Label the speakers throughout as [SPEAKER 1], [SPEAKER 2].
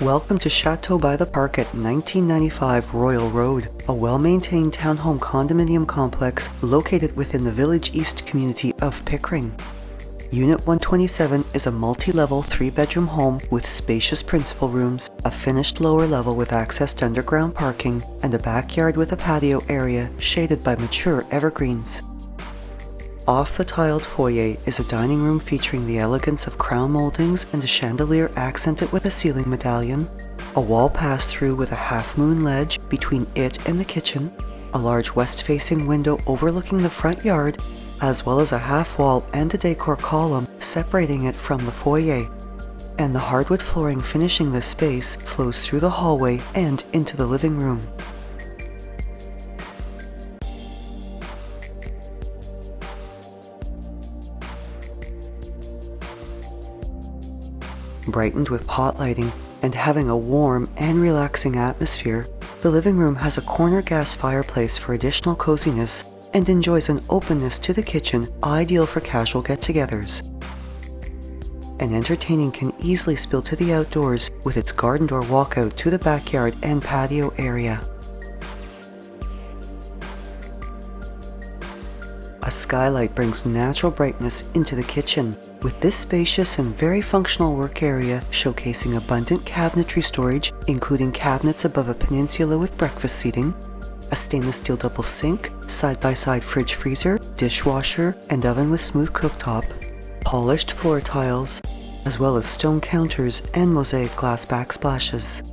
[SPEAKER 1] Welcome to Chateau by the Park at 1995 Royal Road, a well-maintained townhome condominium complex located within the Village East community of Pickering. Unit 127 is a multi-level 3-bedroom home with spacious principal rooms, a finished lower level with access to underground parking, and a backyard with a patio area shaded by mature evergreens. Off the tiled foyer is a dining room featuring the elegance of crown moldings and a chandelier accented with a ceiling medallion, a wall pass-through with a half-moon ledge between it and the kitchen, a large west-facing window overlooking the front yard, as well as a half-wall and a decor column separating it from the foyer. And the hardwood flooring finishing this space flows through the hallway and into the living room. Brightened with pot lighting and having a warm and relaxing atmosphere, the living room has a corner gas fireplace for additional coziness and enjoys an openness to the kitchen ideal for casual get-togethers. An entertaining can easily spill to the outdoors with its garden door walkout to the backyard and patio area. A skylight brings natural brightness into the kitchen, with this spacious and very functional work area showcasing abundant cabinetry storage, including cabinets above a peninsula with breakfast seating, a stainless steel double sink, side-by-side fridge freezer, dishwasher, and oven with smooth cooktop, polished floor tiles, as well as stone counters and mosaic glass backsplashes.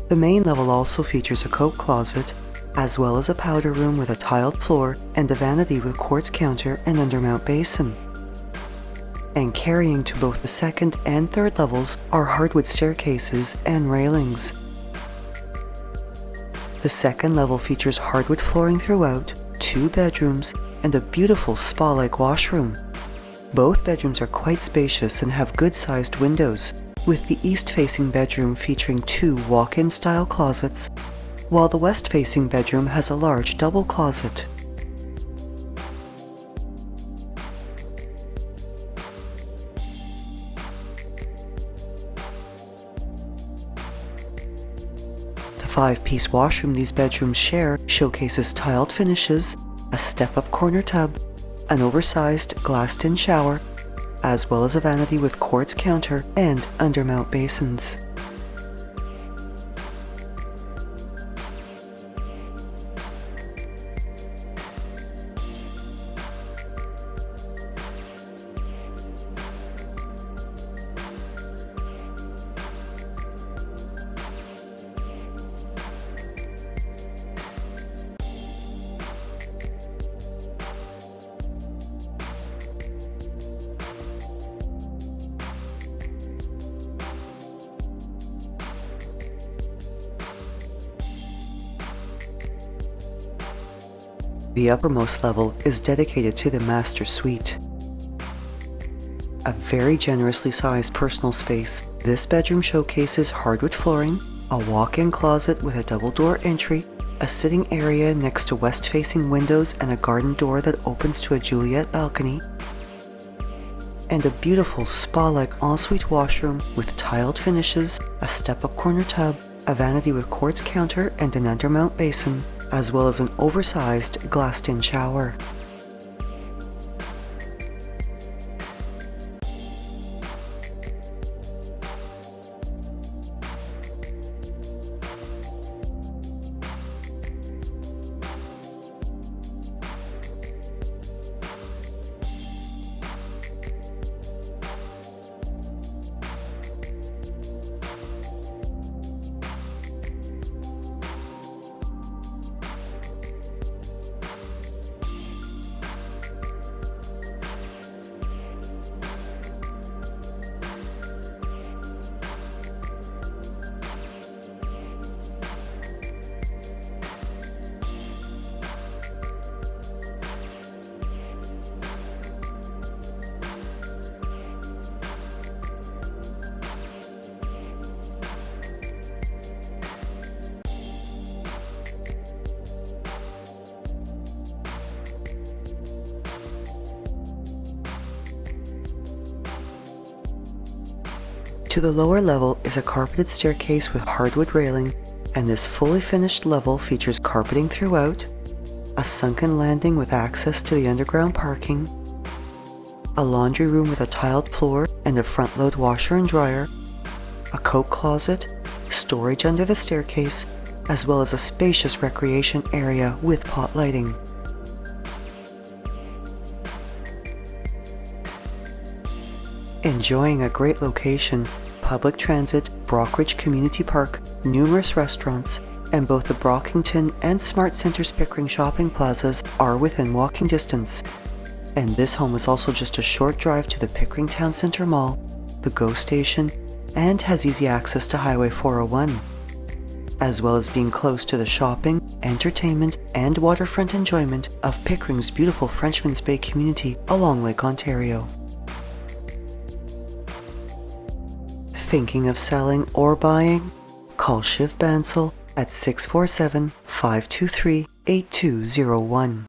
[SPEAKER 1] The main level also features a coat closet, as well as a powder room with a tiled floor and a vanity with quartz counter and undermount basin. And carrying to both the second and third levels are hardwood staircases and railings. The second level features hardwood flooring throughout, 2 bedrooms, and a beautiful spa-like washroom. Both bedrooms are quite spacious and have good-sized windows, with the east-facing bedroom featuring 2 walk-in style closets, while the west-facing bedroom has a large double closet. The 5-piece washroom these bedrooms share showcases tiled finishes, a step-up corner tub, an oversized glassed-in shower, as well as a vanity with quartz counter and undermount basins. The uppermost level is dedicated to the master suite. A very generously sized personal space, this bedroom showcases hardwood flooring, a walk-in closet with a double door entry, a sitting area next to west-facing windows and a garden door that opens to a Juliet balcony, and a beautiful spa-like ensuite washroom with tiled finishes, a step-up corner tub, a vanity with quartz counter and an undermount basin, as well as an oversized glassed-in shower. To the lower level is a carpeted staircase with hardwood railing, and this fully finished level features carpeting throughout, a sunken landing with access to the underground parking, a laundry room with a tiled floor and a front-load washer and dryer, a coat closet, storage under the staircase, as well as a spacious recreation area with pot lighting. Enjoying a great location, public transit, Brockridge Community Park, numerous restaurants, and both the Brockington and Smart Center's Pickering shopping plazas are within walking distance. And this home is also just a short drive to the Pickering Town Center Mall, the GO Station, and has easy access to Highway 401, as well as being close to the shopping, entertainment, and waterfront enjoyment of Pickering's beautiful Frenchman's Bay community along Lake Ontario. Thinking of selling or buying? Call Shiv Bansal at 647-523-8201.